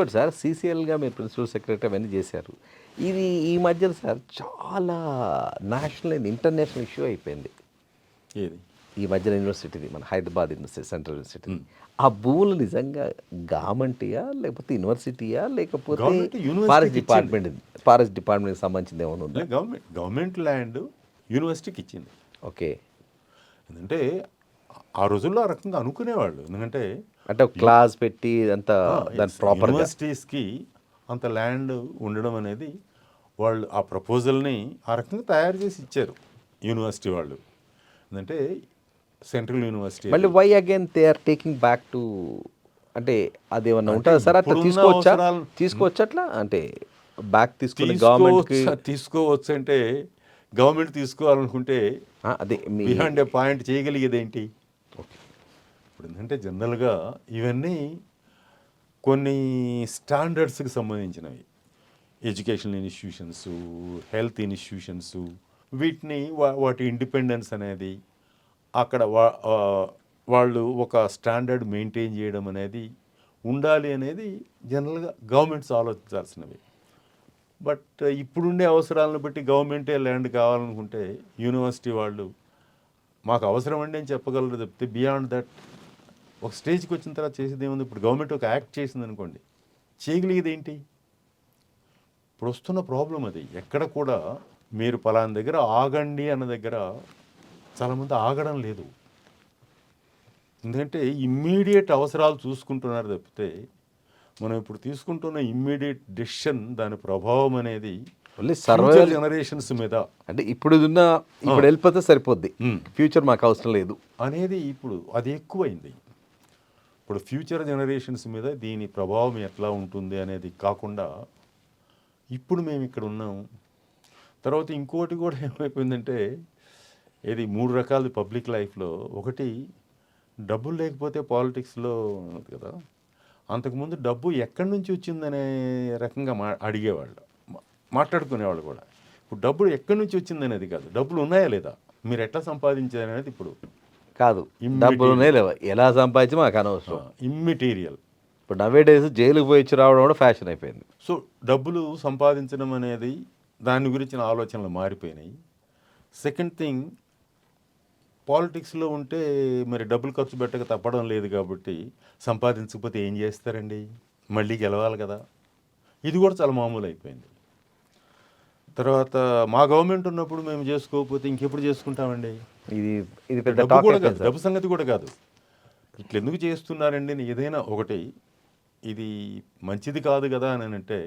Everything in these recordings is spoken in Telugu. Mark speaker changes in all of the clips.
Speaker 1: ఇంకోటి సార్ సీసీఎల్గా మీరు ప్రిన్సిపల్ సెక్రటరీ అవన్నీ చేశారు. ఇది ఈ మధ్యన సార్ చాలా నేషనల్ అండ్ ఇంటర్నేషనల్ ఇష్యూ అయిపోయింది.
Speaker 2: ఏది
Speaker 1: ఈ మధ్యన యూనివర్సిటీది మన హైదరాబాద్ యూనివర్సిటీ సెంట్రల్ యూనివర్సిటీ ఆ భూములు నిజంగా గవర్నమెంట్యా లేకపోతే యూనివర్సిటీయా లేకపోతే
Speaker 2: గవర్నమెంట్
Speaker 1: ఫారెస్ట్
Speaker 2: యూనివర్సిటీకి ఇచ్చింది.
Speaker 1: డిపార్ట్మెంట్కి సంబంధించింది ఏమైనా ఉందా?
Speaker 2: గవర్నమెంట్ ల్యాండ్ యూనివర్సిటీకి ఇచ్చింది.
Speaker 1: ఓకే.
Speaker 2: ఎందుకంటే ఆ రోజుల్లో ఆ రకంగా అనుకునేవాళ్ళు. ఎందుకంటే
Speaker 1: అంటే ఒక క్లాస్ పెట్టి అంతా దాని ప్రాపర్
Speaker 2: యూనివర్సిటీస్కి అంత ల్యాండ్ ఉండడం అనేది వాళ్ళు ఆ ప్రపోజల్ని ఆ రకంగా తయారు చేసి ఇచ్చారు యూనివర్సిటీ వాళ్ళు. ఎందుకంటే సెంట్రల్ యూనివర్సిటీ
Speaker 1: మళ్ళీ why again they are taking back to అంటే అది ఏమన్నా
Speaker 2: అంటే
Speaker 1: ఉంటుందా సార్? అట్లా
Speaker 2: ఇప్పుడున్న
Speaker 1: తీసుకోవచ్చా?
Speaker 2: అవసరాలు-
Speaker 1: తీసుకోవచ్చు అట్లా అంటే బ్యాక్ తీసుకుని గవర్నమెంట్కి
Speaker 2: తీసుకోవచ్చు అంటే గవర్నమెంట్ తీసుకోవాలనుకుంటే
Speaker 1: అదే మీ
Speaker 2: బిహాండ్ ఏ పాయింట్ చేయగలిగేది ఏంటి? ఇప్పుడు ఏంటంటే జనరల్గా ఇవన్నీ కొన్ని స్టాండర్డ్స్కి సంబంధించినవి. ఎడ్యుకేషనల్ ఇన్స్టిట్యూషన్స్, హెల్త్ ఇన్స్టిట్యూషన్స్, వీటిని వాటి ఇండిపెండెన్స్ అనేది అక్కడ వాళ్ళు ఒక స్టాండర్డ్ మెయింటైన్ చేయడం అనేది ఉండాలి అనేది జనరల్గా గవర్నమెంట్స్ ఆలోచించాల్సినవి. బట్ ఇప్పుడుండే అవసరాలను బట్టి గవర్నమెంటే ల్యాండ్ కావాలనుకుంటే యూనివర్సిటీ వాళ్ళు మాకు అవసరం అండి అని చెప్పగలరు తప్పితే బియాండ్ దట్ ఒక స్టేజ్కి వచ్చిన తర్వాత చేసేది ఏముంది? ఇప్పుడు గవర్నమెంట్ ఒక యాక్ట్ చేసింది అనుకోండి, చేయగలిగేది ఏంటి? ఇప్పుడు వస్తున్న ప్రాబ్లం అది. ఎక్కడ కూడా మీరు పలానా దగ్గర ఆగండి అన్న దగ్గర చాలామంది ఆగడం లేదు. ఎందుకంటే ఇమ్మీడియట్ అవసరాలు చూసుకుంటున్నారు తప్పితే మనం ఇప్పుడు తీసుకుంటున్న ఇమ్మీడియట్ డెసిషన్ దాని ప్రభావం అనేది ఫ్యూచర్ జనరేషన్స్ మీద
Speaker 1: అంటే ఇప్పుడు వెళ్ళిపోతే సరిపోద్ది, ఫ్యూచర్ మాకు అవసరం లేదు
Speaker 2: అనేది ఇప్పుడు అది ఎక్కువైంది. ఇప్పుడు ఫ్యూచర్ జనరేషన్స్ మీద దీని ప్రభావం ఎట్లా ఉంటుంది అనేది కాకుండా ఇప్పుడు మేము ఇక్కడ ఉన్నాం. తర్వాత ఇంకోటి కూడా ఏమైపోయిందంటే ఇది 3 రకాలు పబ్లిక్ లైఫ్లో. ఒకటి డబ్బులు లేకపోతే పాలిటిక్స్లో ఉన్నది కదా. అంతకుముందు డబ్బు ఎక్కడి నుంచి వచ్చిందనే రకంగా అడిగేవాళ్ళు, మాట్లాడుకునేవాళ్ళు కూడా. ఇప్పుడు డబ్బులు ఎక్కడి నుంచి వచ్చిందనేది కాదు, డబ్బులు ఉన్నాయా లేదా, మీరు ఎట్లా సంపాదించారనేది ఇప్పుడు
Speaker 1: కాదు. డబ్బులునే లేవా, ఎలా సంపాదించి మాకు అనవసరం,
Speaker 2: ఇమ్మెటీరియల్.
Speaker 1: ఇప్పుడు నవే డేస్ జైలుకి పోయి వచ్చి రావడం కూడా ఫ్యాషన్ అయిపోయింది.
Speaker 2: సో డబ్బులు సంపాదించడం అనేది దాని గురించిన ఆలోచనలు మారిపోయినాయి. సెకండ్ థింగ్, పాలిటిక్స్లో ఉంటే మరి డబ్బులు ఖర్చు పెట్టక తప్పడం లేదు కాబట్టి సంపాదించకపోతే ఏం చేస్తారండి, మళ్ళీ గెలవాలి కదా. ఇది కూడా చాలా మామూలు అయిపోయింది. తర్వాత మా గవర్నమెంట్ ఉన్నప్పుడు మేము చేసుకోకపోతే ఇంకెప్పుడు చేసుకుంటామండి.
Speaker 1: ఇది పెద్ద
Speaker 2: డబ్బు కూడా కాదు, డబ్బు సంగతి కూడా కాదు. ఇట్లా ఎందుకు చేస్తున్నారండి అని ఏదైనా ఒకటి ఇది మంచిది కాదు కదా అని అంటే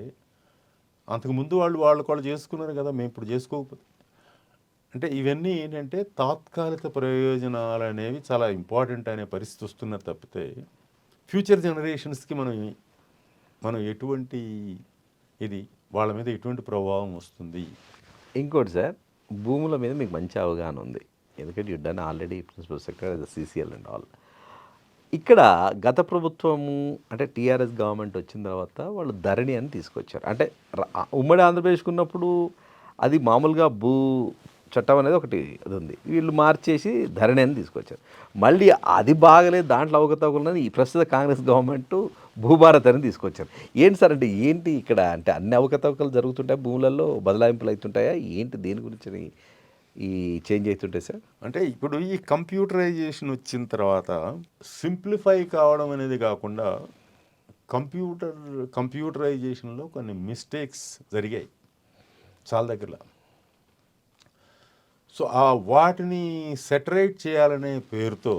Speaker 2: అంతకుముందు వాళ్ళు చేసుకున్నారు కదా, మేము ఇప్పుడు చేసుకోకపోతే అంటే ఇవన్నీ ఏంటంటే తాత్కాలిక ప్రయోజనాలు అనేవి చాలా ఇంపార్టెంట్ అనే పరిస్థితి వస్తున్నది తప్పితే ఫ్యూచర్ జనరేషన్స్కి మనం ఎటువంటి వాళ్ళ మీద ఎటువంటి ప్రభావం వస్తుంది.
Speaker 1: ఇంకోటి సార్, భూముల మీద మీకు మంచి అవగాహన ఉంది, ఎందుకంటే you done already principal secretary CCL and all. ఇక్కడ గత ప్రభుత్వము అంటే టీఆర్ఎస్ గవర్నమెంట్ వచ్చిన తర్వాత వాళ్ళు ధరణి అని తీసుకొచ్చారు. అంటే ఉమ్మడి ఆంధ్రప్రదేశ్కి ఉన్నప్పుడు అది మామూలుగా భూ చట్టం అనేది ఒకటి అది ఉంది, వీళ్ళు మార్చేసి ధరణి అని తీసుకొచ్చారు. మళ్ళీ అది బాగలేదు, దాంట్లో అవకతవకలు ఈ ప్రస్తుత కాంగ్రెస్ గవర్నమెంట్ భూభారత్ అని తీసుకొచ్చారు. ఏంటి సార్ అంటే ఏంటి ఇక్కడ అంటే అన్ని అవకతవకలు జరుగుతుంటాయి, భూములలో బదలాయింపులు అవుతుంటాయా ఏంటి, దేని గురించి ఈ చేంజ్ అవుతుంటాయి సార్?
Speaker 2: అంటే ఇప్పుడు ఈ కంప్యూటరైజేషన్ వచ్చిన తర్వాత సింప్లిఫై కావడం అనేది కాకుండా కంప్యూటరైజేషన్లో కొన్ని మిస్టేక్స్ జరిగాయి చాలా దగ్గరలో. సో వాటిని సెటరేట్ చేయాలనే పేరుతో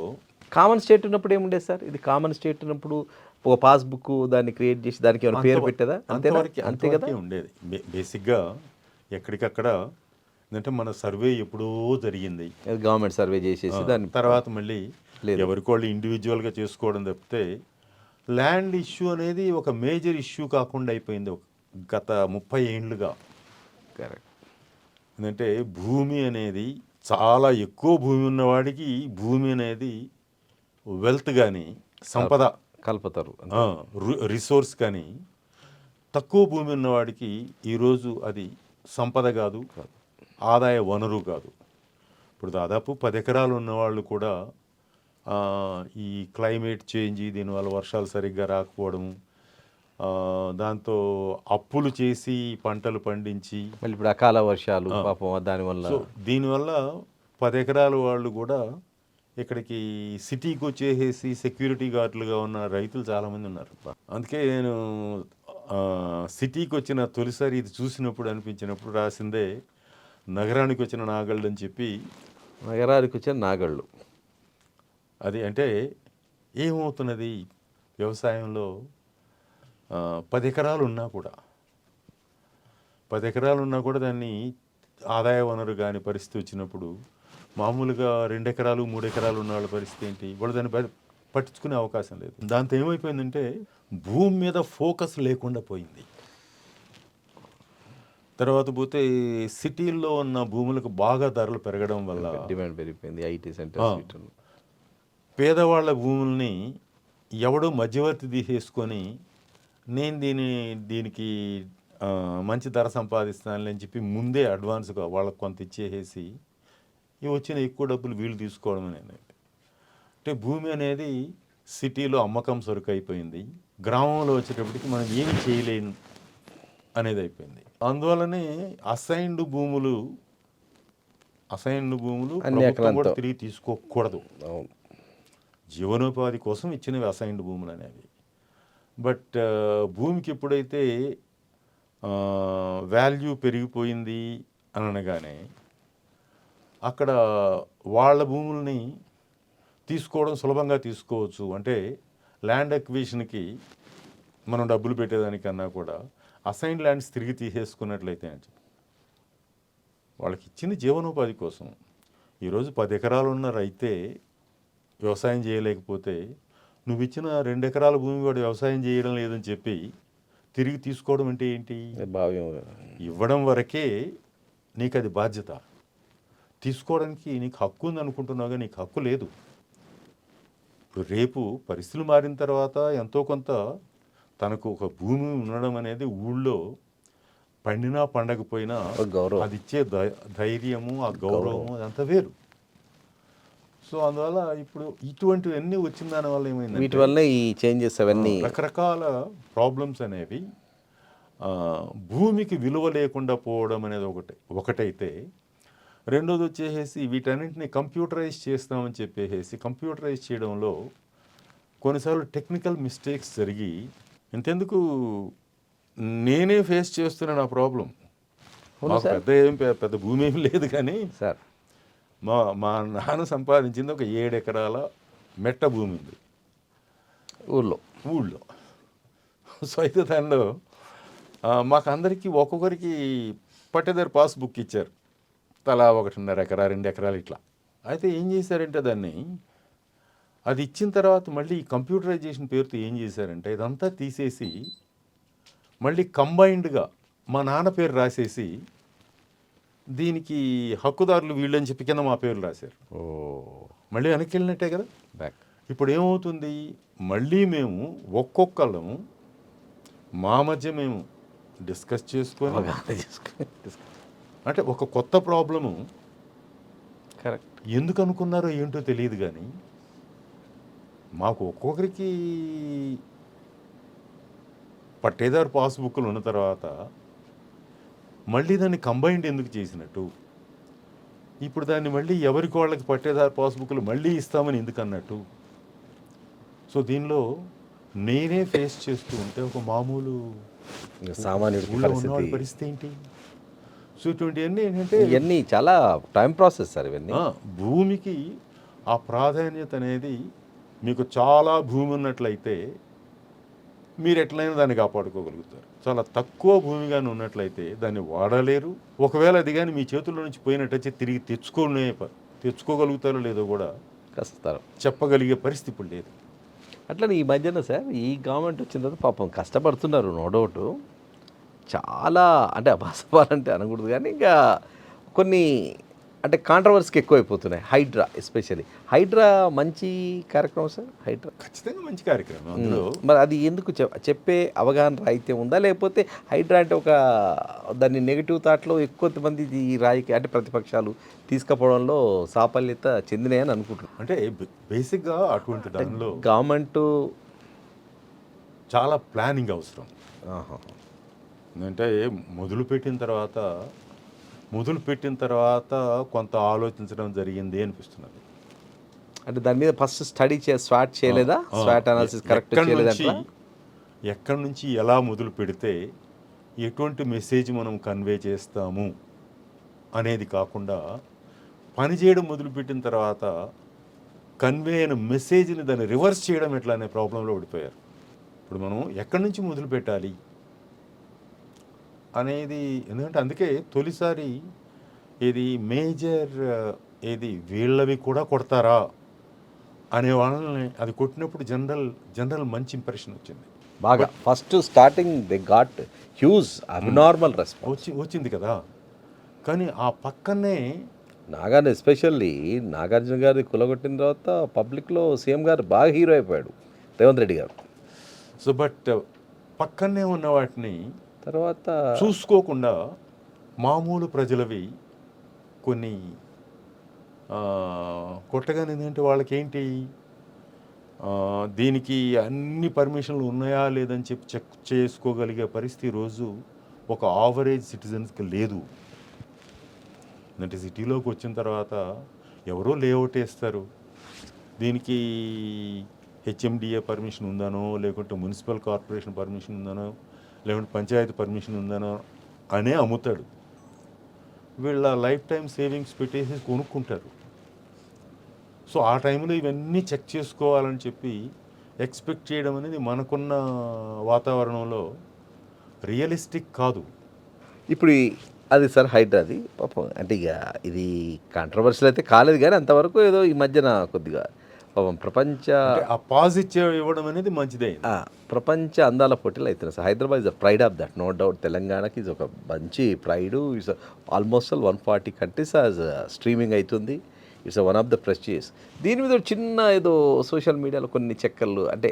Speaker 1: కామన్ స్టేట్ ఉన్నప్పుడు ఏముండేది సార్? ఇది కామన్ స్టేట్ ఉన్నప్పుడు ఒక పాస్బుక్ దాన్ని క్రియేట్ చేసి దానికి ఏమైనా పేరు పెట్టేదా?
Speaker 2: అంతే కదా ఉండేది. బేసిక్గా ఎక్కడికక్కడ అంటే మన సర్వే ఎప్పుడో జరిగింది,
Speaker 1: గవర్నమెంట్ సర్వే చేసేసి దాని
Speaker 2: తర్వాత మళ్ళీ ఎవరికి వాళ్ళు ఇండివిజువల్గా చేసుకోవడం తప్పితే ల్యాండ్ ఇష్యూ అనేది ఒక మేజర్ ఇష్యూ కాకుండా అయిపోయింది గత 30 ఏళ్ళుగా.
Speaker 1: కరెక్ట్.
Speaker 2: ఎందుకంటే భూమి అనేది చాలా ఎక్కువ భూమి ఉన్నవాడికి భూమి అనేది వెల్త్ కానీ సంపద
Speaker 1: కలుపుతారు,
Speaker 2: రిసోర్స్ కానీ, తక్కువ భూమి ఉన్నవాడికి ఈరోజు అది సంపద కాదు, ఆదాయ వనరు కాదు. ఇప్పుడు దాదాపు 10 ఎకరాలు ఉన్నవాళ్ళు కూడా ఈ క్లైమేట్ చేంజ్, దీనివల్ల వర్షాలు సరిగ్గా రాకపోవడం, దాంతో అప్పులు చేసి పంటలు పండించి,
Speaker 1: మళ్ళీ ఇప్పుడు అకాల వర్షాలు పాపం దానివల్ల
Speaker 2: సో దీనివల్ల 10 ఎకరాల వాళ్ళు కూడా ఇక్కడికి సిటీకి వచ్చేసేసి సెక్యూరిటీ గార్డులుగా ఉన్న రైతులు చాలామంది ఉన్నారు. అందుకే నేను సిటీకి వచ్చిన తొలిసారి ఇది చూసినప్పుడు అనిపించినప్పుడు రాసిందే నగరానికి వచ్చిన నాగళ్ళు అని చెప్పి.
Speaker 1: నగరానికి వచ్చే నాగళ్ళు.
Speaker 2: అది అంటే ఏమవుతున్నది వ్యవసాయంలో 10 ఎకరాలు ఉన్నా కూడా 10 ఎకరాలు ఉన్నా కూడా దాన్ని ఆదాయ వనరు కాని పరిస్థితి వచ్చినప్పుడు మామూలుగా 2 ఎకరాలు 3 ఎకరాలు ఉన్న వాళ్ళ పరిస్థితి ఏంటి? వాళ్ళు దాన్ని పట్టించుకునే అవకాశం లేదు. దాంతో ఏమైపోయిందంటే భూమి మీద ఫోకస్ లేకుండా పోయింది. తర్వాత పోతే సిటీల్లో ఉన్న భూములకు బాగా ధరలు పెరగడం వల్ల
Speaker 1: డిమాండ్ పెరిగిపోయింది. ఐటీ సెంటర్స్
Speaker 2: పేదవాళ్ళ భూముల్ని ఎవడో మధ్యవర్తి తీసేసుకొని నేను దీనికి మంచి ధర సంపాదిస్తానులే అని చెప్పి ముందే అడ్వాన్స్గా వాళ్ళకి కొంత ఇచ్చేసేసి ఇవి వచ్చిన ఎక్కువ డబ్బులు వీళ్ళు తీసుకోవడం అనేది. అంటే భూమి అనేది సిటీలో అమ్మకం సరుకు అయిపోయింది, గ్రామంలో వచ్చేటప్పటికి మనం ఏమి చేయలేము అనేది అయిపోయింది. అందువల్లనే అసైన్డ్ భూములు ప్రభుత్వం కూడా తిరిగి తీసుకోకూడదు. జీవనోపాధి కోసం ఇచ్చినవి అసైన్డ్ భూములు అనేవి. బట్ భూమికి ఎప్పుడైతే వాల్యూ పెరిగిపోయింది అని అనగానే అక్కడ వాళ్ళ భూముల్ని తీసుకోవడం సులభంగా తీసుకోవచ్చు. అంటే ల్యాండ్ అక్విజిషన్కి మనం డబ్బులు పెట్టేదానికన్నా కూడా అసైన్డ్ ల్యాండ్స్ తిరిగి తీసేసుకున్నట్లయితే అంటే వాళ్ళకి ఇచ్చింది జీవనోపాధి కోసం. ఈరోజు 10 ఎకరాలు ఉన్న రైతే వ్యవసాయం చేయలేకపోతే నువ్వు ఇచ్చిన 2 ఎకరాల భూమి వాడు వ్యవసాయం చేయడం లేదని చెప్పి తిరిగి తీసుకోవడం అంటే ఏంటి? ఇవ్వడం వరకే నీకు అది బాధ్యత. తీసుకోవడానికి నీకు హక్కు ఉంది అనుకుంటున్నావుగా, నీకు హక్కు లేదు. ఇప్పుడు రేపు పరిస్థితులు మారిన తర్వాత ఎంతో కొంత తనకు ఒక భూమి ఉండడం అనేది ఊళ్ళో పండినా పండకపోయినా అది ఇచ్చే ధైర్యము, ఆ గౌరవము అదంతా వేరు. సో అందువల్ల ఇప్పుడు ఇటువంటివన్నీ వచ్చిన దాని వల్ల ఏమైంది,
Speaker 1: వీటి వల్ల ఈ చేంజెస్ అవన్నీ
Speaker 2: రకరకాల ప్రాబ్లమ్స్ అనేవి భూమికి విలువ లేకుండా పోవడం అనేది ఒకటైతే, రెండోది వచ్చేసి వీటన్నింటినీ కంప్యూటరైజ్ చేస్తామని చెప్పేసి కంప్యూటరైజ్ చేయడంలో కొన్నిసార్లు టెక్నికల్ మిస్టేక్స్ జరిగి, ఇంతెందుకు నేనే ఫేస్ చేస్తున్నాను ఆ ప్రాబ్లం. పెద్ద భూమి ఏమి లేదు కానీ
Speaker 1: సార్
Speaker 2: మా నాన్న సంపాదించింది ఒక 7 ఎకరాల మెట్ట భూమి ఉంది ఊళ్ళో. సో అయితే దానిలో మాకు అందరికీ ఒక్కొక్కరికి పట్టేదారు పాస్బుక్ ఇచ్చారు, తలా 1.5 ఎకరా 2 ఎకరాలు ఇట్లా. అయితే ఏం చేశారంటే దాన్ని అది ఇచ్చిన తర్వాత మళ్ళీ కంప్యూటరైజేషన్ పేరుతో ఏం చేశారంటే ఇదంతా తీసేసి మళ్ళీ కంబైన్డ్గా మా నాన్న పేరు రాసేసి దీనికి హక్కుదారులు వీళ్ళని చెప్పి కింద మా పేర్లు రాశారు. మళ్ళీ వెనక్కి వెళ్ళినట్టే కదా బ్యాక్. ఇప్పుడు ఏమవుతుంది, మళ్ళీ మేము ఒక్కొక్కళ్ళము మా మధ్య మేము డిస్కస్ చేసుకొని అంటే ఒక కొత్త ప్రాబ్లము
Speaker 1: కరెక్ట్
Speaker 2: ఎందుకు అనుకున్నారో ఏంటో తెలియదు కానీ మాకు ఒక్కొక్కరికి పట్టేదారు పాస్బుక్లు ఉన్న తర్వాత మళ్ళీ దాన్ని కంబైన్డ్ ఎందుకు చేసినట్టు, ఇప్పుడు దాన్ని మళ్ళీ ఎవరికి వాళ్ళకి పట్టేదారు పాస్బుక్లు మళ్ళీ ఇస్తామని ఎందుకు అన్నట్టు. సో దీనిలో నేనే ఫేస్ చేస్తూ ఉంటే ఒక మామూలు
Speaker 1: సామాన్యుడి
Speaker 2: పరిస్థితి ఏంటి. సో ఇటువంటివన్నీ ఏంటంటే
Speaker 1: ఇవన్నీ చాలా టైం ప్రాసెస్ సార్. ఇవన్నీ
Speaker 2: భూమికి ఆ ప్రాధాన్యత అనేది, మీకు చాలా భూమి ఉన్నట్లయితే మీరు ఎట్లయినా దాన్ని కాపాడుకోగలుగుతారు. చాలా తక్కువ భూమిగానే ఉన్నట్లయితే దాన్ని వాడలేరు. ఒకవేళ అది కానీ మీ చేతుల్లో నుంచి పోయినట్టయితే తిరిగి తెచ్చుకోగలుగుతారో లేదో కూడా
Speaker 1: కష్టతరం
Speaker 2: చెప్పగలిగే పరిస్థితి ఇప్పుడు లేదు.
Speaker 1: అట్లనే ఈ మధ్యన సార్ ఈ గవర్నమెంట్ వచ్చిన తర్వాత పాపం కష్టపడుతున్నారు, నో డౌట్. చాలా అంటే అభాసపాలంటే అనకూడదు కానీ ఇంకా కొన్ని అంటే కాంట్రవర్సీకి ఎక్కువైపోతున్నాయి. హైడ్రా ఎస్పెషల్లీ హైడ్రా మంచి కార్యక్రమం సార్. హైడ్రా
Speaker 2: ఖచ్చితంగా మంచి కార్యక్రమం. అందులో
Speaker 1: మరి అది ఎందుకు చెప్పే అవగాహన రాయితే ఉందా, లేకపోతే హైడ్రా అంటే ఒక దాన్ని నెగిటివ్ థాట్లో ఎక్కువ మంది ఈ రాయికి అంటే ప్రతిపక్షాలు తీసుకుపోవడంలో సాఫల్యత చెందినాయని అనుకుంటున్నాను.
Speaker 2: అంటే బేసిక్గా అటువంటి దానిలో
Speaker 1: గవర్నమెంట్
Speaker 2: చాలా ప్లానింగ్ అవసరం.
Speaker 1: ఆహా.
Speaker 2: అంటే మొదలుపెట్టిన తర్వాత కొంత ఆలోచించడం జరిగింది అనిపిస్తున్నది.
Speaker 1: అంటే దాని మీద ఫస్ట్ స్టడీ స్వాట్ చేయలేదా?
Speaker 2: ఆ,
Speaker 1: స్వాట్ అనాలిసిస్ కరెక్ట్ చేయలేదంట.
Speaker 2: ఎక్కడి నుంచి ఎలా మొదలు పెడితే ఎటువంటి మెసేజ్ మనం కన్వే చేస్తాము అనేది కాకుండా పని చేయడం మొదలుపెట్టిన తర్వాత కన్వే అయిన మెసేజ్ని దాన్ని రివర్స్ చేయడం ఎట్లా అనే ప్రాబ్లంలో పడిపోయారు. ఇప్పుడు మనం ఎక్కడి నుంచి మొదలు పెట్టాలి అనేది, ఎందుకంటే అందుకే తొలిసారి మేజర్ వీళ్ళవి కూడా కొడతారా అనే వాళ్ళని అది కొట్టినప్పుడు జనరల్ మంచి ఇంప్రెషన్ వచ్చింది.
Speaker 1: బాగా first starting they got huge abnormal response.
Speaker 2: వచ్చింది కదా. కానీ ఆ పక్కనే
Speaker 1: నాగార్జున ఎస్పెషల్లీ నాగార్జున గారి కులగొట్టిన తర్వాత పబ్లిక్లో సీఎం గారు బాగా హీరో అయిపోయాడు రేవంత్ రెడ్డి గారు.
Speaker 2: బట్ పక్కనే ఉన్న వాటిని
Speaker 1: తర్వాత
Speaker 2: చూసుకోకుండా మామూలు ప్రజలవి కొన్ని కొట్టగానే ఏంటంటే వాళ్ళకేంటి దీనికి అన్ని పర్మిషన్లు ఉన్నాయా లేదని చెప్పి చెక్ చేసుకోగలిగే పరిస్థితి రోజు ఒక ఆవరేజ్ సిటిజన్స్కి లేదు. అంటే సిటీలోకి వచ్చిన తర్వాత ఎవరో లేఅవుట్ వేస్తారు, దీనికి హెచ్ఎండిఏ పర్మిషన్ ఉందనో లేకుంటే మున్సిపల్ కార్పొరేషన్ పర్మిషన్ ఉందనో లేకుంటే పంచాయతీ పర్మిషన్ ఉందనో అనే అమ్ముతాడు. వీళ్ళ లైఫ్ టైం సేవింగ్స్ పెట్టేసి కొనుక్కుంటారు. సో ఆ టైంలో ఇవన్నీ చెక్ చేసుకోవాలని చెప్పి ఎక్స్పెక్ట్ చేయడం అనేది మనకున్న వాతావరణంలో రియలిస్టిక్ కాదు.
Speaker 1: ఇప్పుడు అది సార్ హైడ్రాది పాపం అంటే ఇక ఇది కాంట్రవర్షియల్ అయితే కాలేదు, కానీ అంతవరకు ఏదో ఈ మధ్యన కొద్దిగా పాపం
Speaker 2: ఆ పాజిటివ్ ఇవ్వడం అనేది మంచిదే.
Speaker 1: ప్రపంచ అందాల పోటీలు అవుతున్నాయి sir. Hyderabad is the pride of that, no doubt. తెలంగాణకి ఇది ఒక మంచి pride. It's almost 140 countries streaming అవుతుంది. It's one of the prestigious. దీని మీద ఒక చిన్న ఏదో సోషల్ మీడియాలో కొన్ని చెక్కర్లు అంటే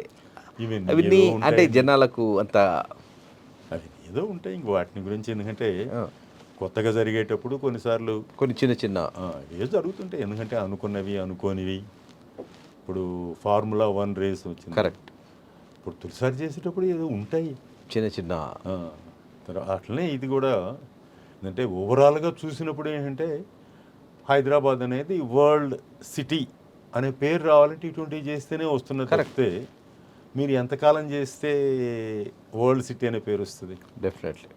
Speaker 1: అవన్నీ అంటే జనాలకు అంత
Speaker 2: అవి ఏదో ఉంటాయి. ఇంక వాటిని గురించి ఎందుకంటే కొత్తగా జరిగేటప్పుడు కొన్నిసార్లు
Speaker 1: కొన్ని చిన్న
Speaker 2: ఏదో జరుగుతుంటాయి. ఎందుకంటే అనుకున్నవి అనుకోనివి. ఇప్పుడు ఫార్ములా 1 రేస్ వచ్చింది,
Speaker 1: కరెక్ట్.
Speaker 2: ఇప్పుడు తొలిసారి చేసేటప్పుడు ఏదో ఉంటాయి
Speaker 1: చిన్న
Speaker 2: తర్వాత అట్లనే ఇది కూడా ఏంటంటే ఓవరాల్గా చూసినప్పుడు ఏంటంటే హైదరాబాద్ అనేది వరల్డ్ సిటీ అనే పేరు రావాలంటే ఇటువంటివి చేస్తేనే వస్తున్నది. కరెక్టే. మీరు ఎంతకాలం చేస్తే వరల్డ్ సిటీ అనే పేరు వస్తుంది?
Speaker 1: డెఫినెట్లీ.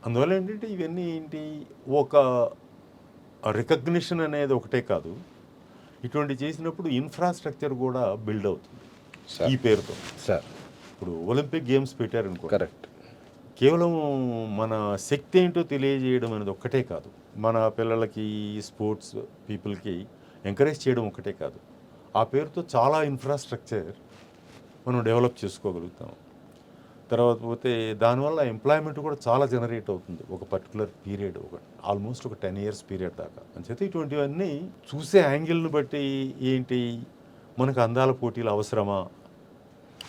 Speaker 2: అందువల్ల ఏంటంటే ఇవన్నీ ఏంటి, ఒక రికగ్నిషన్ అనేది ఒకటే కాదు, ఇటువంటి చేసినప్పుడు ఇన్ఫ్రాస్ట్రక్చర్ కూడా బిల్డ్ అవుతుంది ఈ పేరుతో.
Speaker 1: సార్
Speaker 2: ఇప్పుడు ఒలింపిక్ గేమ్స్ పెట్టారనుకో,
Speaker 1: కరెక్ట్,
Speaker 2: కేవలం మన శక్తి ఏంటో తెలియజేయడం అనేది ఒక్కటే కాదు, మన పిల్లలకి స్పోర్ట్స్ పీపుల్కి ఎంకరేజ్ చేయడం ఒకటే కాదు, ఆ పేరుతో చాలా ఇన్ఫ్రాస్ట్రక్చర్ మనం డెవలప్ చేసుకోగలుగుతాం. తర్వాత పోతే దానివల్ల ఎంప్లాయ్మెంట్ కూడా చాలా జనరేట్ అవుతుంది ఒక పర్టికులర్ పీరియడ్, ఆల్మోస్ట్ ఒక 10 years పీరియడ్ దాకా. అంచేత ఇటువంటివన్నీ చూసే యాంగిల్ని బట్టి ఏంటి, మనకు అందాల పోటీలు అవసరమా?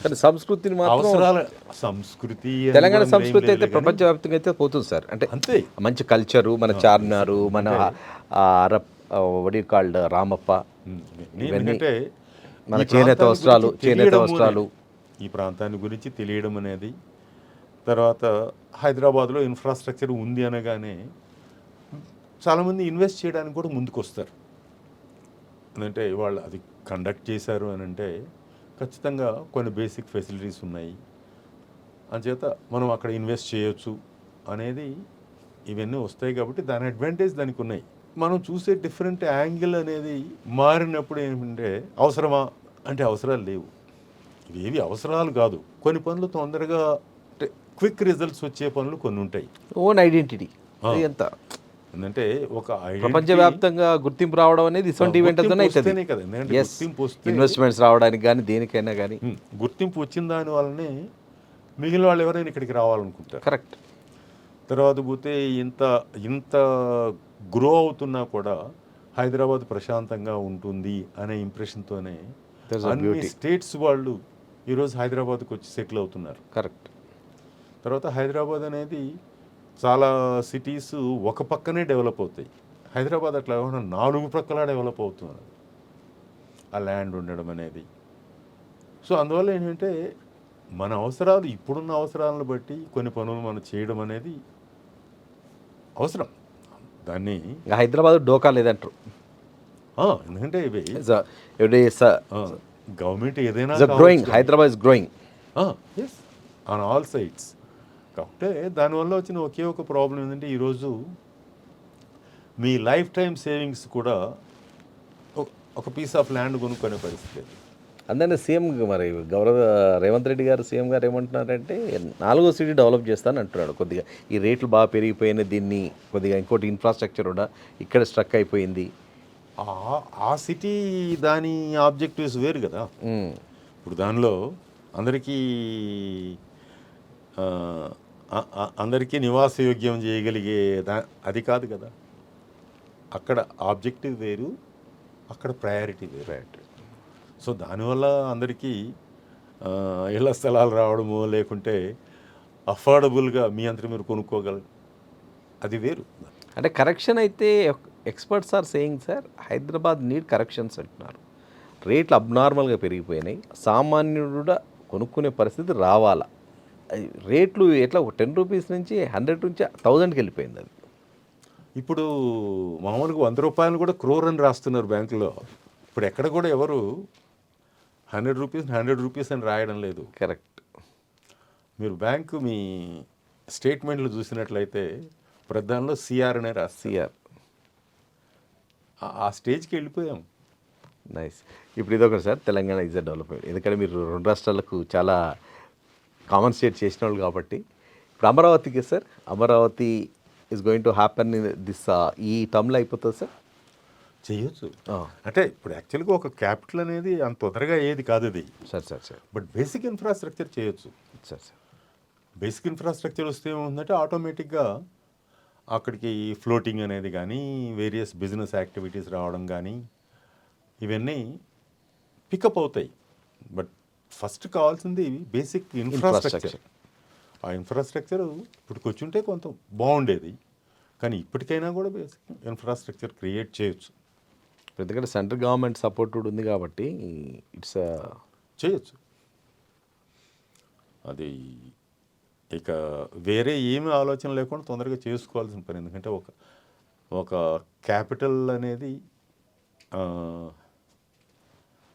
Speaker 1: కానీ సంస్కృతిని మాత్రం
Speaker 2: సంస్కృతి
Speaker 1: తెలంగాణ సంస్కృతి అయితే ప్రపంచవ్యాప్తంగా అయితే పోతుంది సార్. అంటే
Speaker 2: అంతే
Speaker 1: మంచి కల్చరు, మన చార్మినారు, మన కాల్డ్ రామప్ప,
Speaker 2: ఎందుకంటే
Speaker 1: మన చేనేత వస్త్రాలు
Speaker 2: ఈ ప్రాంతాన్ని గురించి తెలియడం అనేది. తర్వాత హైదరాబాద్లో ఇన్ఫ్రాస్ట్రక్చర్ ఉంది అనగానే చాలామంది ఇన్వెస్ట్ చేయడానికి కూడా ముందుకు వస్తారు. అంటే వాళ్ళు అది కండక్ట్ చేశారు అని అంటే ఖచ్చితంగా కొన్ని బేసిక్ ఫెసిలిటీస్ ఉన్నాయి, అంచేత మనం అక్కడ ఇన్వెస్ట్ చేయొచ్చు అనేది ఇవన్నీ వస్తాయి. కాబట్టి దాని అడ్వాంటేజ్ దానికి ఉన్నాయి. మనం చూసే డిఫరెంట్ యాంగిల్ అనేది మారినప్పుడు ఏమంటే అవసరమా అంటే అవసరాలు లేవు, ఇవేవి అవసరాలు కాదు. కొన్ని పనులు తొందరగా క్విక్ రిజల్ట్స్ వచ్చే పనులు కొన్ని ఉంటాయి.
Speaker 1: ఓన్ ఐడెంటిటీ ఎంత
Speaker 2: ఏంటంటే ఒక
Speaker 1: ప్రపంచవ్యాప్తంగా గుర్తింపు రావడం అనేది ఇటువంటి ఈవెంట్లతోనే అవుతుంది
Speaker 2: కదా. ఎందుకంటే గుర్తింపు వస్తే
Speaker 1: ఇన్వెస్ట్మెంట్స్ రావడానికి కానీ దేనికైనా కానీ
Speaker 2: గుర్తింపు వచ్చిన దాని వల్లనే మిగిలిన వాళ్ళు ఎవరైనా ఇక్కడికి రావాలనుకుంటారు.
Speaker 1: కరెక్ట్.
Speaker 2: తర్వాత పోతే ఇంత గ్రో అవుతున్నా కూడా హైదరాబాద్ ప్రశాంతంగా ఉంటుంది అనే ఇంప్రెషన్తోనే అన్ని స్టేట్స్ వాళ్ళు ఈరోజు హైదరాబాద్కి వచ్చి సెటిల్ అవుతున్నారు.
Speaker 1: కరెక్ట్.
Speaker 2: తర్వాత హైదరాబాద్ అనేది చాలా సిటీస్ ఒక పక్కనే డెవలప్ అవుతాయి, హైదరాబాద్ అట్లా ఏమన్నా 4 ప్రక్కలా డెవలప్ అవుతున్నది ఆ ల్యాండ్ ఉండడం అనేది. సో అందువల్ల ఏంటంటే మన అవసరాలు ఇప్పుడున్న అవసరాలను బట్టి కొన్ని పనులు మనం చేయడం అనేది అవసరం. దాన్ని
Speaker 1: ఇంకా హైదరాబాద్ డోకా లేదంటారు.
Speaker 2: ఎందుకంటే ఇవి గవర్నమెంట్ ఏదైనా
Speaker 1: growing, Hyderabad is growing.
Speaker 2: Yes, on all sides. కాబట్టి దానివల్ల వచ్చిన ఒకే ఒక ప్రాబ్లం ఏంటంటే ఈరోజు మీ లైఫ్ టైం సేవింగ్స్ కూడా ఒక పీస్ ఆఫ్ ల్యాండ్ కొనుక్కునే పరిస్థితి.
Speaker 1: అందుకని సీఎం మరి గౌరవ రేవంత్ రెడ్డి గారు, సీఎం గారు ఏమంటున్నారంటే 4వ సిటీ డెవలప్ చేస్తాను అంటున్నాడు. కొద్దిగా ఈ రేట్లు బాగా పెరిగిపోయినాయి, దీన్ని కొద్దిగా ఇంకోటి ఇన్ఫ్రాస్ట్రక్చర్ కూడా ఇక్కడ స్ట్రక్ అయిపోయింది.
Speaker 2: ఆ సిటీ దాని ఆబ్జెక్టివ్స్ వేరు కదా. ఇప్పుడు దానిలో అందరికీ అందరికీ నివాసయోగ్యం చేయగలిగే అది కాదు కదా. అక్కడ ఆబ్జెక్టివ్ వేరు, అక్కడ ప్రయారిటీ వేరు. సో దానివల్ల అందరికీ ఇళ్ల స్థలాలు రావడము, లేకుంటే అఫోర్డబుల్గా మీ అంతా మీరు కొనుక్కోగలరు, అది వేరు.
Speaker 1: అంటే కరెక్షన్ అయితే experts are saying sir, Hyderabad need corrections అంటున్నారు. రేట్లు అబ్నార్మల్గా పెరిగిపోయినాయి, సామాన్యుడు కూడా కొనుక్కునే పరిస్థితి రావాలా. రేట్లు ఎట్లా 10 రూపీస్ నుంచి 100 నుంచి 1000కి వెళ్ళిపోయింది. అది
Speaker 2: ఇప్పుడు మామూలుగా 100 రూపాయలు కూడా క్రోర్ అని రాస్తున్నారు బ్యాంకులో. ఇప్పుడు ఎక్కడ కూడా ఎవరు 100 రూపీస్ అని రాయడం లేదు.
Speaker 1: కరెక్ట్.
Speaker 2: మీరు బ్యాంకు మీ స్టేట్మెంట్లు చూసినట్లయితే ప్రధానంలో సిఆర్ అనే
Speaker 1: సిఆర్.
Speaker 2: ఆ స్టేజ్కి వెళ్ళిపోయాం.
Speaker 1: నైస్. ఇప్పుడు ఇదొకటి sir, Telangana is a development. ఎందుకంటే మీరు 2 రాష్ట్రాలకు చాలా కామన్సేట్ చేసిన వాళ్ళు కాబట్టి. ఇప్పుడు అమరావతికి sir, Amaravati is going to happen this ఈ టర్మ్లో అయిపోతుంది సార్.
Speaker 2: చేయొచ్చు. అంటే ఇప్పుడు యాక్చువల్గా ఒక క్యాపిటల్ అనేది అంత తొందరగా ఏది కాదు అది.
Speaker 1: సార్
Speaker 2: బట్ బేసిక్ ఇన్ఫ్రాస్ట్రక్చర్ చేయొచ్చు.
Speaker 1: సార్.
Speaker 2: బేసిక్ ఇన్ఫ్రాస్ట్రక్చర్ వస్తే ఏముందంటే ఆటోమేటిక్గా అక్కడికి ఫ్లోటింగ్ అనేది కానీ, వేరియస్ బిజినెస్ యాక్టివిటీస్ రావడం కానీ, ఇవన్నీ పికప్ అవుతాయి. బట్ ఫస్ట్ కావాల్సింది బేసిక్ ఇన్ఫ్రాస్ట్రక్చర్. ఆ ఇన్ఫ్రాస్ట్రక్చర్ ఇప్పటికి వచ్చి ఉంటే కొంత బాగుండేది, కానీ ఇప్పటికైనా కూడా బేసిక్ ఇన్ఫ్రాస్ట్రక్చర్ క్రియేట్ చేయొచ్చు.
Speaker 1: ఎందుకంటే సెంట్రల్ గవర్నమెంట్ సపోర్ట్ ఉంది కాబట్టి ఇట్స్
Speaker 2: చేయొచ్చు. అది ఇక వేరే ఏమి ఆలోచన లేకుండా తొందరగా చేసుకోవాల్సిన పని. ఎందుకంటే ఒక క్యాపిటల్ అనేది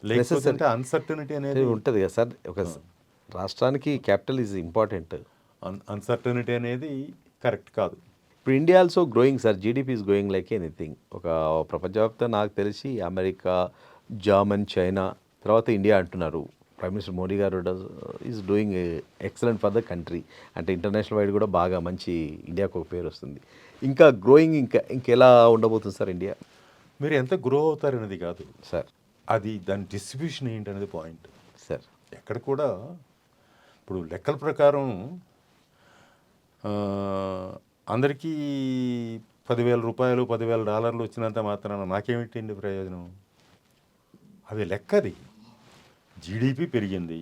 Speaker 2: లేకపోతే అన్సర్టనిటీ అనేది
Speaker 1: ఉంటుంది కదా సార్. ఒక రాష్ట్రానికి క్యాపిటల్ ఈజ్ ఇంపార్టెంట్.
Speaker 2: అన్సర్టనిటీ అనేది కరెక్ట్ కాదు.
Speaker 1: ఇప్పుడు India also growing sir, GDP is growing like anything. ఒక ప్రపంచవ్యాప్తంగా నాకు తెలిసి అమెరికా, జర్మన్, చైనా తర్వాత ఇండియా అంటున్నారు. ప్రైమ్ మినిస్టర్ మోడీ గారు is doing excellent for the country. అంటే ఇంటర్నేషనల్ వైడ్ కూడా బాగా మంచి ఇండియాకు ఒక పేరు వస్తుంది. ఇంకా గ్రోయింగ్ ఇంకెలా ఉండబోతుంది సార్ ఇండియా?
Speaker 2: మీరు ఎంత గ్రో అవుతారనేది కాదు
Speaker 1: సార్,
Speaker 2: అది దాని డిస్ట్రిబ్యూషన్ ఏంటనేది పాయింట్
Speaker 1: సార్.
Speaker 2: ఎక్కడ కూడా ఇప్పుడు లెక్కల ప్రకారం అందరికీ 10,000 రూపాయలు, $10,000 వచ్చినంత మాత్రాన నాకేమిటండి ప్రయోజనం? అది లెక్కది. జీడిపి పెరిగింది,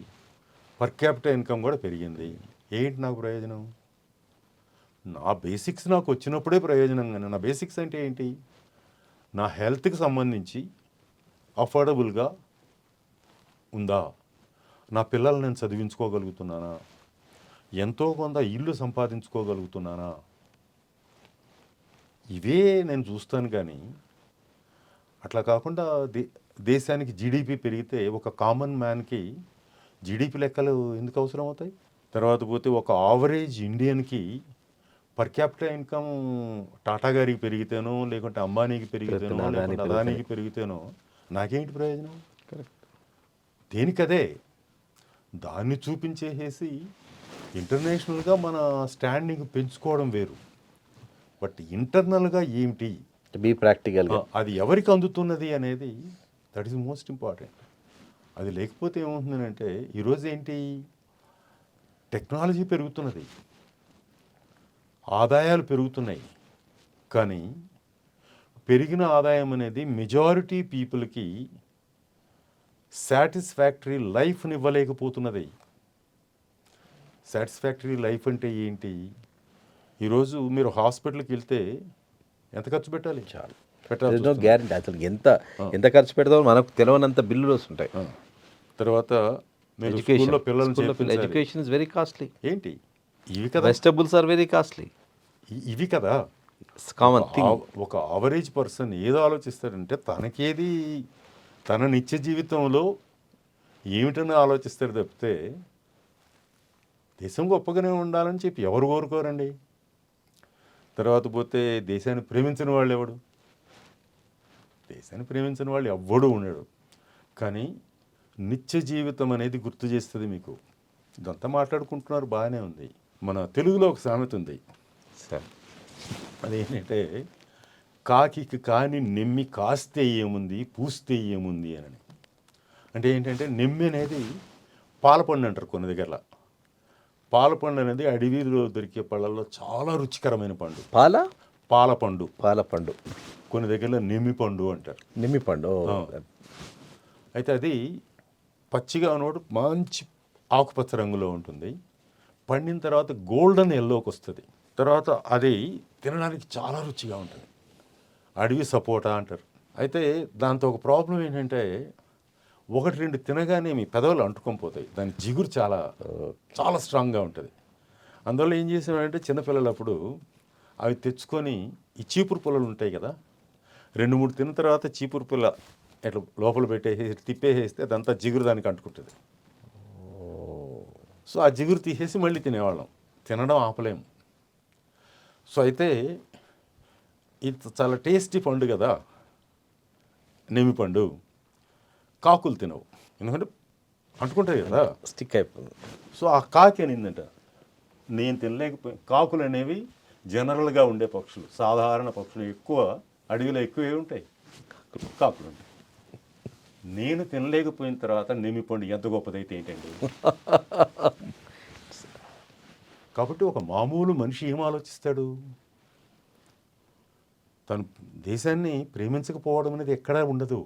Speaker 2: పర్ క్యాపిటల్ ఇన్కమ్ కూడా పెరిగింది, ఏంటి నాకు ప్రయోజనం? నా బేసిక్స్ నాకు వచ్చినప్పుడే ప్రయోజనం. కానీ నా బేసిక్స్ అంటే ఏంటి? నా హెల్త్కి సంబంధించి అఫోర్డబుల్గా ఉందా, నా పిల్లల్ని నేను చదివించుకోగలుగుతున్నానా, ఎంతో కొంత ఇల్లు సంపాదించుకోగలుగుతున్నానా, ఇవే నేను చూస్తాను. కానీ అట్లా కాకుండా దేశానికి జీడిపి పెరిగితే ఒక కామన్ మ్యాన్కి జీడిపి లెక్కలు ఎందుకు అవసరం అవుతాయి? తర్వాత పోతే ఒక ఆవరేజ్ ఇండియన్కి పర్ క్యాపిటల్ ఇన్కమ్ టాటా గారికి పెరిగితేనో, లేకుంటే అంబానీకి పెరిగితేనో, లేకుంటే అదానీకి పెరిగితేనో నాకేంటి ప్రయోజనం?
Speaker 1: కరెక్ట్.
Speaker 2: దేనికదే దాన్ని చూపించేసేసి ఇంటర్నేషనల్గా మన స్టాండింగ్ పెంచుకోవడం వేరు. బట్ ఇంటర్నల్గా ఏమిటి,
Speaker 1: బీ ప్రాక్టికల్గా
Speaker 2: అది ఎవరికి అందుతున్నది అనేది దట్ ఈస్ మోస్ట్ ఇంపార్టెంట్. అది లేకపోతే ఏమవుతుందంటే ఈరోజు ఏంటి, టెక్నాలజీ పెరుగుతున్నది, ఆదాయాలు పెరుగుతున్నాయి, కానీ పెరిగిన ఆదాయం అనేది మెజారిటీ పీపుల్కి సాటిస్ఫాక్టరీ లైఫ్ని ఇవ్వలేకపోతున్నది. సాటిస్ఫాక్టరీ లైఫ్ అంటే ఏంటి? ఈరోజు మీరు హాస్పిటల్కి వెళ్తే ఎంత ఖర్చు పెట్టాలి?
Speaker 1: చాలు
Speaker 2: పెట్టాలి.
Speaker 1: గ్యారెంటీ. అసలు ఎంత ఖర్చు పెడతామో మనకు తెలియనంత బిల్లులు వస్తుంటాయి.
Speaker 2: తర్వాత మీరు స్కూల్లో పిల్లల్ని
Speaker 1: ఎడ్యుకేషన్
Speaker 2: చేర్పించాలి.
Speaker 1: Education is very costly.
Speaker 2: ఏంటి ఇవి కదా,
Speaker 1: వెజిటబుల్స్ ఆర్ వెరీ కాస్ట్లీ.
Speaker 2: ఇవి కదా.
Speaker 1: Common thing.
Speaker 2: ఒక ఆవరేజ్ పర్సన్ ఏదో ఆలోచిస్తాడంటే తనకేది తన నిత్య జీవితంలో ఏమిటని ఆలోచిస్తారు తప్పితే దేశం గొప్పగానే ఉండాలని చెప్పి ఎవరు కోరుకోరండి. తర్వాత పోతే దేశాన్ని ప్రేమించిన వాళ్ళు ఎవడు? దేశాన్ని ప్రేమించిన వాళ్ళు ఎవ్వడూ ఉండడు. కానీ నిత్య జీవితం అనేది గుర్తు చేస్తుంది మీకు. ఇదంతా మాట్లాడుకుంటున్నారు, బాగానే ఉంది. మన తెలుగులో ఒక సామెత ఉంది
Speaker 1: సరే,
Speaker 2: అదేంటంటే కాకి కాని నెమ్మి కాస్తే ఏముంది పూస్తే ఏముంది అని. అంటే ఏంటంటే నెమ్మి అనేది పాలపండు అంటారు కొన్ని దగ్గరలో. పాలపండు అనేది అడవిలో దొరికే పళ్ళల్లో చాలా రుచికరమైన పండు. పాలపండు.
Speaker 1: పాలపండు.
Speaker 2: కొన్ని దగ్గరలో నెమ్మి పండు అంటారు.
Speaker 1: నిమ్మిపండు.
Speaker 2: అయితే అది పచ్చిగా ఉన్నప్పుడు మంచి ఆకుపచ్చ రంగులో ఉంటుంది. పండిన తర్వాత గోల్డెన్ ఎల్లోకి వస్తుంది. తర్వాత అది తినడానికి చాలా రుచిగా ఉంటుంది. అడవి సపోటా అంటారు. అయితే దాంతో ఒక ప్రాబ్లం ఏంటంటే ఒకటి రెండు తినగానే మీ పెదవులు అంటుకొని పోతాయి. దాని జిగురు చాలా చాలా స్ట్రాంగ్గా ఉంటుంది. అందువల్ల ఏం చేసామంటే చిన్నపిల్లలప్పుడు అవి తెచ్చుకొని ఈ చీపురు పుల్లలు ఉంటాయి కదా, 2-3 తిన్న తర్వాత చీపురు పుల్ల ఇట్లా లోపల పెట్టేసి తిప్పేసేస్తే అదంతా జిగురు దానికి అంటుకుంటుంది. సో ఆ జిగురు తీసేసి మళ్ళీ తినేవాళ్ళం. తినడం ఆపలేము. సో అయితే ఇది చాలా టేస్టీ పండు కదా నెమ్మి పండు. కాకులు తినవు, ఎందుకంటే అంటుకుంటాయి కదా,
Speaker 1: స్టిక్ అయిపోతుంది.
Speaker 2: సో ఆ కాకి అనిందంట, నేను తినలేకపోయి. కాకులు అనేవి జనరల్గా ఉండే పక్షులు, సాధారణ పక్షులు. ఎక్కువ అడవిలో ఎక్కువ ఏమి ఉంటాయి? కాకులు ఉంటాయి. నేను తినలేకపోయిన తర్వాత నెమ్మిపండు ఎంత గొప్పదైతే ఏంటండి. కాబట్టి ఒక మామూలు మనిషి ఏం ఆలోచిస్తాడు? తను దేశాన్ని ప్రేమించకపోవడం అనేది ఎక్కడా ఉండదు,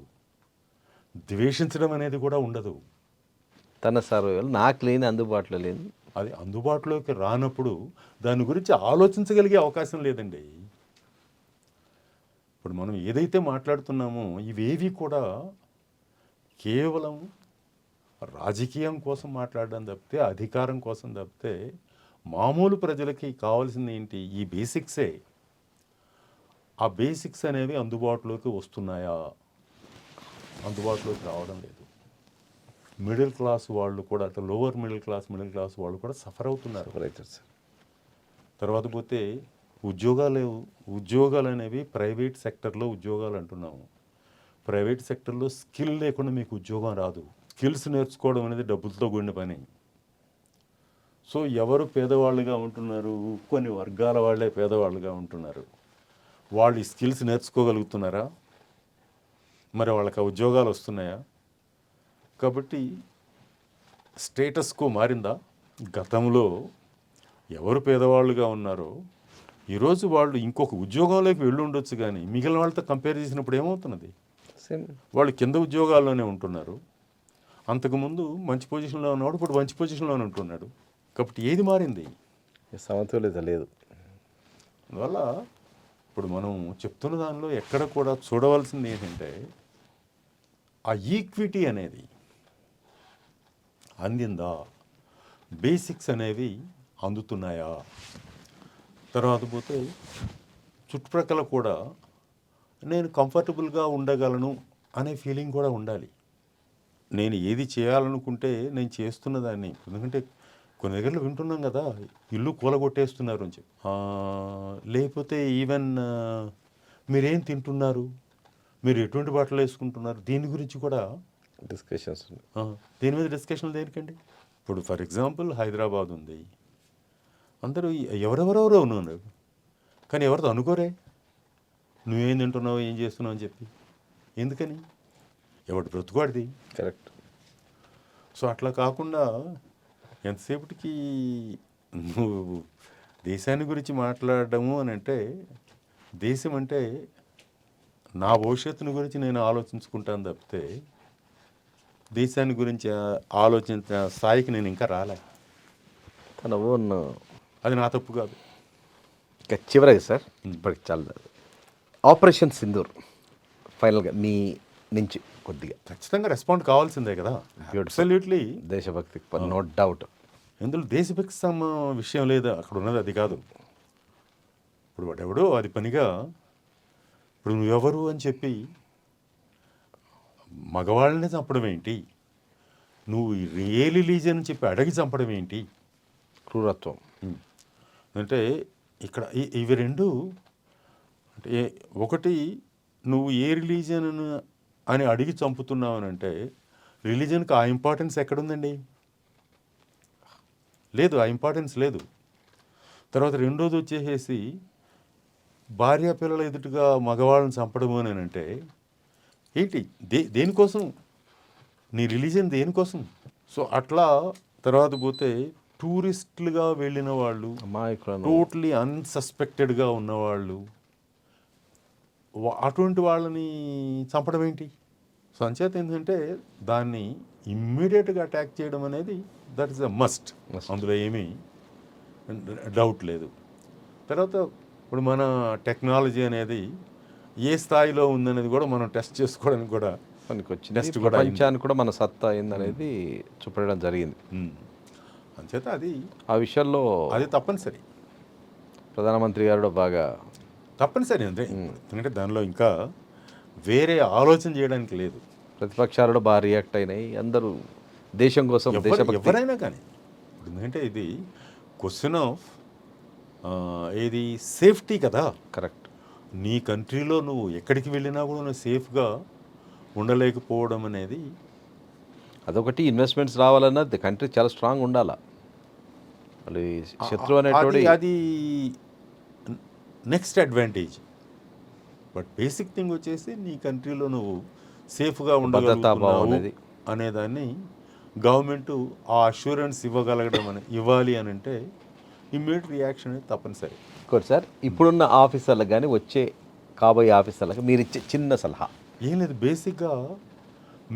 Speaker 2: ద్వేషించడం అనేది కూడా ఉండదు.
Speaker 1: తన సర్వైవల్ నాకు లేని, అందుబాటులో లేని,
Speaker 2: అది అందుబాటులోకి రానప్పుడు దాని గురించి ఆలోచించగలిగే అవకాశం లేదండి. ఇప్పుడు మనం ఏదైతే మాట్లాడుతున్నామో ఇవేవి కూడా కేవలం రాజకీయం కోసం మాట్లాడడం తప్పితే, అధికారం కోసం తప్పితే, మామూలు ప్రజలకి కావాల్సింది ఏంటి? ఈ బేసిక్సే. ఆ బేసిక్స్ అనేవి అందుబాటులోకి వస్తున్నాయా? అందుబాటులోకి రావడం లేదు. మిడిల్ క్లాస్ వాళ్ళు కూడా, అటు లోవర్ మిడిల్ క్లాస్ వాళ్ళు కూడా సఫర్ అవుతున్నారు. తర్వాత పోతే ఉద్యోగాలు అనేవి ప్రైవేట్ సెక్టర్లో ఉద్యోగాలు అంటున్నాము. ప్రైవేట్ సెక్టర్లో స్కిల్ లేకుండా మీకు ఉద్యోగం రాదు. స్కిల్స్ నేర్చుకోవడం అనేది డబ్బులతో కూడిన పని. సో ఎవరు పేదవాళ్ళుగా ఉంటున్నారు? కొన్ని వర్గాల వాళ్ళే పేదవాళ్ళుగా ఉంటున్నారు. వాళ్ళు ఈ స్కిల్స్ నేర్చుకోగలుగుతున్నారా? మరి వాళ్ళకి ఆ ఉద్యోగాలు వస్తున్నాయా? కాబట్టి స్టేటస్ కో మారిందా? గతంలో ఎవరు పేదవాళ్ళుగా ఉన్నారో ఈరోజు వాళ్ళు ఇంకొక ఉద్యోగంలోకి వెళ్ళి ఉండొచ్చు, కానీ మిగిలిన వాళ్ళతో కంపేర్ చేసినప్పుడు ఏమవుతున్నది? వాళ్ళు కింద ఉద్యోగాల్లోనే ఉంటున్నారు. అంతకుముందు మంచి పొజిషన్లో ఉన్నవాడు ఇప్పుడు మంచి పొజిషన్లోనే ఉంటున్నాడు. కాబట్టి ఏది మారింది?
Speaker 1: సమతుల్యత లేదు.
Speaker 2: అందువల్ల ఇప్పుడు మనం చెప్తున్న దానిలో ఎక్కడ కూడా చూడవలసింది ఏంటంటే ఆ ఈక్విటీ అనేది అందిందా? బేసిక్స్ అనేవి అందుతున్నాయా? తర్వాత పోతే చుట్టుప్రక్కల కూడా నేను కంఫర్టబుల్గా ఉండగలను అనే ఫీలింగ్ కూడా ఉండాలి. నేను ఏది చేయాలనుకుంటే నేను చేస్తున్న దాన్ని. ఎందుకంటే కొన్ని దగ్గరలో వింటున్నాం కదా, ఇల్లు కూలగొట్టేస్తున్నారు అని చెప్పి. లేకపోతే ఈవెన్ మీరేం తింటున్నారు, మీరు ఎటువంటి బట్టలు వేసుకుంటున్నారు, దీని గురించి కూడా
Speaker 1: డిస్కషన్స్.
Speaker 2: దీని మీద డిస్కషన్లు దేనికండి? ఇప్పుడు ఫర్ ఎగ్జాంపుల్ హైదరాబాద్ ఉంది, అందరూ ఎవరెవరెవరో ఉన్నారు, కానీ ఎవరితో అనుకోరే నువ్వేం తింటున్నావు, ఏం చేస్తున్నావు అని చెప్పి. ఎందుకని? ఎవడు బ్రతుకువాడిది.
Speaker 1: కరెక్ట్.
Speaker 2: సో అట్లా కాకుండా ఎంతసేపటికి నువ్వు దేశాన్ని గురించి మాట్లాడడము అని అంటే, దేశం అంటే నా భవిష్యత్తుని గురించి నేను ఆలోచించుకుంటాను తప్పితే దేశాన్ని గురించి ఆలోచించిన స్థాయికి నేను ఇంకా రాలే.
Speaker 1: తన ఓన్.
Speaker 2: అది నా తప్పు కాదు.
Speaker 1: ఇక చివరిగా సార్, ఇప్పటికి చాలా ఆపరేషన్ సింధూర్ ఫైనల్గా మీ నుంచి కొద్దిగా
Speaker 2: ఖచ్చితంగా రెస్పాండ్ కావాల్సిందే కదా. అబ్సల్యూట్లీ
Speaker 1: దేశభక్తి నో డౌట్.
Speaker 2: ఇందులో దేశభక్తి విషయం లేదు, అక్కడ ఉన్నది అది కాదు. ఇప్పుడు వాడెవడో అది పనిగా ఇప్పుడు నువ్వెవరు అని చెప్పి మగవాళ్ళని చంపడం ఏంటి, నువ్వు ఏ రిలీజియన్ అని చెప్పి అడిగి చంపడం ఏంటి,
Speaker 1: క్రూరత్వం.
Speaker 2: అంటే ఇక్కడ ఇవి రెండు అంటే ఒకటి నువ్వు ఏ రిలీజియన్ అని అడిగి చంపుతున్నావు అని అంటే రిలీజియన్కి ఆ ఇంపార్టెన్స్ ఎక్కడుందండి, లేదు, ఆ ఇంపార్టెన్స్ లేదు. తర్వాత రెండోది వచ్చేసేసి భార్య పిల్లల ఎదుటిగా మగవాళ్ళని చంపడము అని అంటే ఏంటి, దేనికోసం, నీ రిలీజియన్ దేనికోసం? సో అట్లా తర్వాత పోతే టూరిస్టులుగా వెళ్ళిన వాళ్ళు, టోటలీ అన్సస్పెక్టెడ్గా ఉన్నవాళ్ళు, అటువంటి వాళ్ళని చంపడం ఏంటి? సో అంచేత ఏంటంటే దాన్ని ఇమ్మీడియట్గా అటాక్ చేయడం అనేది దట్ ఈస్ అ మస్ట్, అందులో ఏమీ డౌట్ లేదు. తర్వాత ఇప్పుడు మన టెక్నాలజీ అనేది ఏ స్థాయిలో ఉందనేది కూడా మనం టెస్ట్ చేసుకోవడానికి కూడా
Speaker 1: టెస్ట్ కూడా ప్రపంచానికి కూడా మన సత్తా ఏందనేది చూపడం జరిగింది.
Speaker 2: అంచేత అది
Speaker 1: ఆ విషయాల్లో
Speaker 2: అది తప్పనిసరి,
Speaker 1: ప్రధానమంత్రి గారు బాగా
Speaker 2: తప్పనిసరి అంతే. ఎందుకంటే దానిలో ఇంకా వేరే ఆలోచన చేయడానికి లేదు.
Speaker 1: ప్రతిపక్షాలు బాగా రియాక్ట్ అయినాయి, అందరూ దేశం కోసం
Speaker 2: ఎవరైనా కానీ. ఇప్పుడు ఎందుకంటే ఇది క్వశ్చన్ ఆఫ్ ఏది సేఫ్టీ కదా.
Speaker 1: కరెక్ట్.
Speaker 2: నీ కంట్రీలో నువ్వు ఎక్కడికి వెళ్ళినా కూడా నువ్వు సేఫ్గా ఉండలేకపోవడం అనేది
Speaker 1: అదొకటి. ఇన్వెస్ట్మెంట్స్ రావాలన్నా కంట్రీ చాలా స్ట్రాంగ్ ఉండాలా. మళ్ళీ శత్రువు అనేటువంటి
Speaker 2: అది next advantage. But basic thing వచ్చేసి నీ కంట్రీలో నువ్వు సేఫ్గా ఉండగలుగుతున్నావు అనేదాన్ని గవర్నమెంట్ ఆ అష్యూరెన్స్ ఇవ్వాలి అని అంటే ఇమ్మీడియట్ రియాక్షన్ అనేది తప్పనిసరి.
Speaker 1: సార్, ఇప్పుడున్న ఆఫీసర్లకు కానీ వచ్చే కాబోయే ఆఫీసర్లకు మీరు ఇచ్చే చిన్న సలహా?
Speaker 2: ఏం లేదు, బేసిక్గా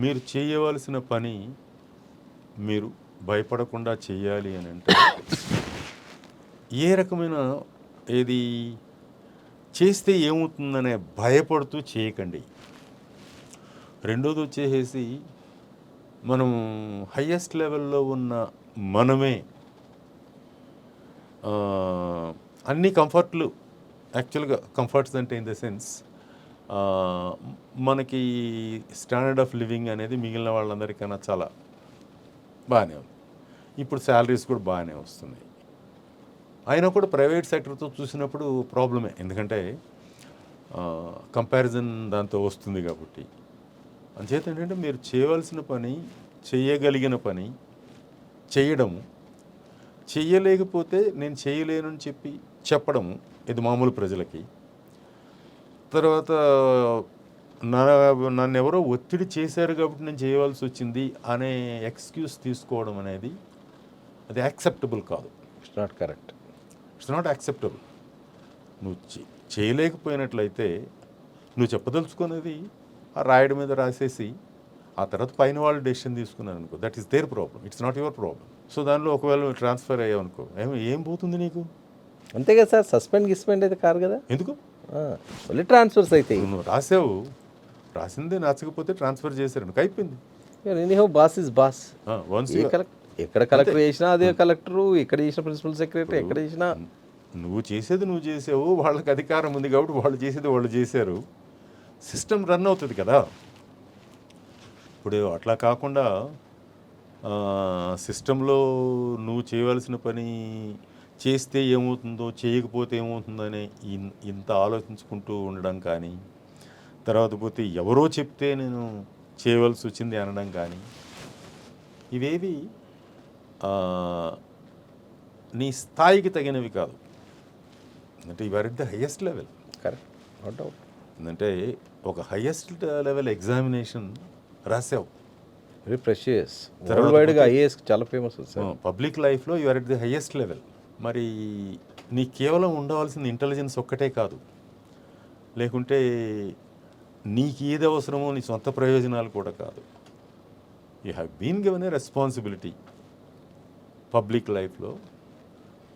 Speaker 2: మీరు చేయవలసిన పని మీరు భయపడకుండా చేయాలి అని అంటే ఏ రకమైన ఏది చేస్తే ఏమవుతుందనే భయపడుతూ చేయకండి. రెండోది వచ్చేసి మనం హయ్యెస్ట్ లెవెల్లో ఉన్న మనమే అన్ని కంఫర్ట్లు, యాక్చువల్గా కంఫర్ట్స్ అంటే ఇన్ ద సెన్స్ మనకి స్టాండర్డ్ ఆఫ్ లివింగ్ అనేది మిగిలిన వాళ్ళందరికన్నా చాలా బాగానే ఉంది. ఇప్పుడు శాలరీస్ కూడా బాగానే వస్తున్నాయి. అయినా కూడా ప్రైవేట్ సెక్టర్తో చూసినప్పుడు ప్రాబ్లమే, ఎందుకంటే కంపారిజన్ దాంతో వస్తుంది కాబట్టి. అంచేత ఏంటంటే మీరు చేయవలసిన పని, చేయగలిగిన పని చేయడము, చెయ్యలేకపోతే నేను చేయలేనని చెప్పడము, ఇది మామూలు ప్రజలకి. తర్వాత నన్ను ఎవరో ఒత్తిడి చేశారు కాబట్టి నేను చేయవలసి వచ్చింది అనే ఎక్స్క్యూజ్ తీసుకోవడం అనేది అది యాక్సెప్టబుల్ కాదు.
Speaker 1: It's not correct,
Speaker 2: it's not acceptable. నువ్వు చేయలేకపోయినట్లయితే నువ్వు చెప్పదలుచుకునేది ఆ రాయడం మీద రాసేసి ఆ తర్వాత పైన వాళ్ళు డెసిషన్ తీసుకున్నారు అనుకో, that is their problem, it's not your problem. So దానిలో ఒకవేళ ట్రాన్స్ఫర్ అయ్యావనుకో ఏం పోతుంది నీకు?
Speaker 1: అంతే కదా సార్, గిస్పెండ్ అయితే కాదు కదా.
Speaker 2: ఎందుకు?
Speaker 1: మళ్ళీ ట్రాన్స్ఫర్స్ అయితే
Speaker 2: నువ్వు రాసిందే నచ్చకపోతే ట్రాన్స్ఫర్ చేశారు, అయిపోయింది.
Speaker 1: Boss is boss. ఎక్కడ కలెక్టర్ చేసినా అదే కలెక్టరు, ఎక్కడ చేసిన ప్రిన్సిపల్ సెక్రటరీ, ఎక్కడ చేసినా
Speaker 2: నువ్వు చేసేది నువ్వు చేసావు, వాళ్ళకి అధికారం ఉంది కాబట్టి వాళ్ళు చేసేది వాళ్ళు చేశారు, సిస్టమ్ రన్ అవుతుంది కదా. ఇప్పుడు అట్లా కాకుండా సిస్టంలో నువ్వు చేయవలసిన పని చేస్తే ఏమవుతుందో, చేయకపోతే ఏమవుతుందో అని ఇంత ఆలోచించుకుంటూ ఉండడం కానీ, తర్వాత పోతే ఎవరో చెప్తే నేను చేయవలసి వచ్చింది అనడం కానీ, ఇవేవి నీ స్థాయికి తగినవి కాదు. అంటే you are at the highest level.
Speaker 1: Correct, no doubt.
Speaker 2: అంటే ఒక హైయెస్ట్ లెవెల్ ఎగ్జామినేషన్ రాసావు,
Speaker 1: వెరీ ప్రెషియస్. వరల్డ్ వైడ్గా ఐఏఎస్ చాలా ఫేమస్.
Speaker 2: పబ్లిక్ లైఫ్లో you are at the highest level. మరి నీ కేవలం ఉండవలసిన ఇంటెలిజెన్స్ ఒక్కటే కాదు, లేకుంటే నీకు ఏది అవసరమో నీ సొంత ప్రయోజనాలు కూడా కాదు. You have been given a responsibility public లైఫ్లో.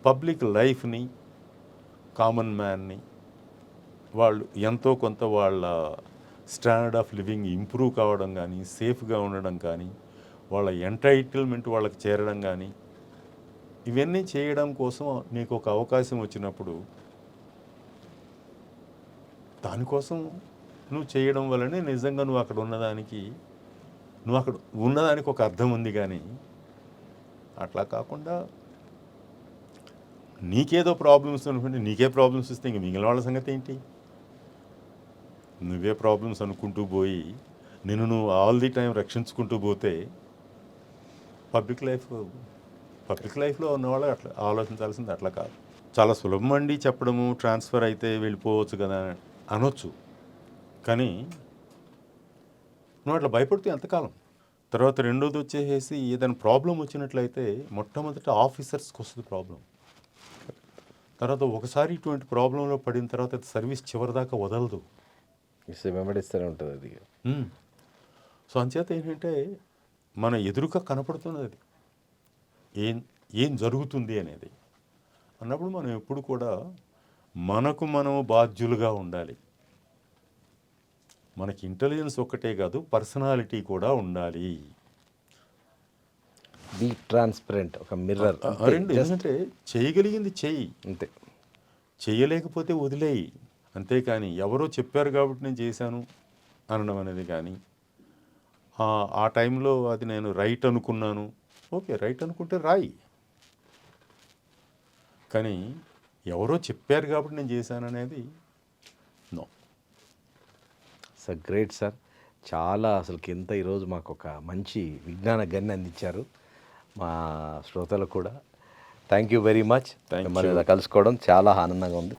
Speaker 2: పబ్లిక్ లైఫ్ని, కామన్ మ్యాన్ని వాళ్ళు ఎంతో కొంత వాళ్ళ స్టాండర్డ్ ఆఫ్ లివింగ్ ఇంప్రూవ్ కావడం కానీ, సేఫ్గా ఉండడం కానీ, వాళ్ళ ఎంటైటిల్మెంట్ వాళ్ళకి చేరడం కానీ, ఇవన్నీ చేయడం కోసం నీకు ఒక అవకాశం వచ్చినప్పుడు దానికోసం నువ్వు చేయడం వల్లనే నిజంగా నువ్వు అక్కడ ఉన్నదానికి ఒక అర్థం ఉంది. కానీ అట్లా కాకుండా నీకేదో ప్రాబ్లమ్స్ అనుకుంటే నీకే ప్రాబ్లమ్స్ వస్తే ఇంక మిగిలిన వాళ్ళ సంగతి ఏంటి? నువ్వే ప్రాబ్లమ్స్ అనుకుంటూ పోయి నువ్వు ఆల్ ది టైం రక్షించుకుంటూ పోతే పబ్లిక్ లైఫ్లో ఉన్నవాళ్ళు అట్లా ఆలోచించాల్సింది అట్లా కాదు. చాలా సులభం అండి చెప్పడము, ట్రాన్స్ఫర్ అయితే వెళ్ళిపోవచ్చు కదా అనొచ్చు. కానీ నువ్వు అట్లా భయపడుతూ ఎంతకాలం? తర్వాత రెండోది వచ్చేసి ఏదైనా ప్రాబ్లం వచ్చినట్లయితే మొట్టమొదట ఆఫీసర్స్కి వస్తుంది ప్రాబ్లం. తర్వాత ఒకసారి ఇటువంటి ప్రాబ్లంలో పడిన తర్వాత సర్వీస్ చివరిదాకా వదలదు,
Speaker 1: వెంబడిస్తూనే ఉంటుంది అది.
Speaker 2: సో అంచేత ఏంటంటే మన ఎదురుగా కనపడుతున్నది ఏం జరుగుతుంది అనేది అన్నప్పుడు మనం ఎప్పుడు కూడా మనం బాధ్యులుగా ఉండాలి. మనకి ఇంటెలిజెన్స్ ఒక్కటే కాదు, పర్సనాలిటీ కూడా ఉండాలి.
Speaker 1: బీ ట్రాన్స్పరెంట్, ఒక మిర్రర్.
Speaker 2: ఎందుకంటే చేయగలిగింది చెయ్యి,
Speaker 1: అంతే.
Speaker 2: చేయలేకపోతే వదిలేయి. అంతేకాని ఎవరో చెప్పారు కాబట్టి నేను చేశాను అనడం అనేది కానీ, ఆ టైంలో అది నేను రైట్ అనుకున్నాను, ఓకే రైట్ అనుకుంటే రాయి. కానీ ఎవరో చెప్పారు కాబట్టి నేను చేశాను అనేది నో.
Speaker 1: గ్రేట్ సార్, చాలా అసలు కింద ఈరోజు మాకు ఒక మంచి విజ్ఞాన గన్ని అందించారు మా శ్రోతలకు కూడా. Thank you very much.
Speaker 2: Thank
Speaker 1: మరి
Speaker 2: you.
Speaker 1: కలుసుకోవడం చాలా ఆనందంగా ఉంది.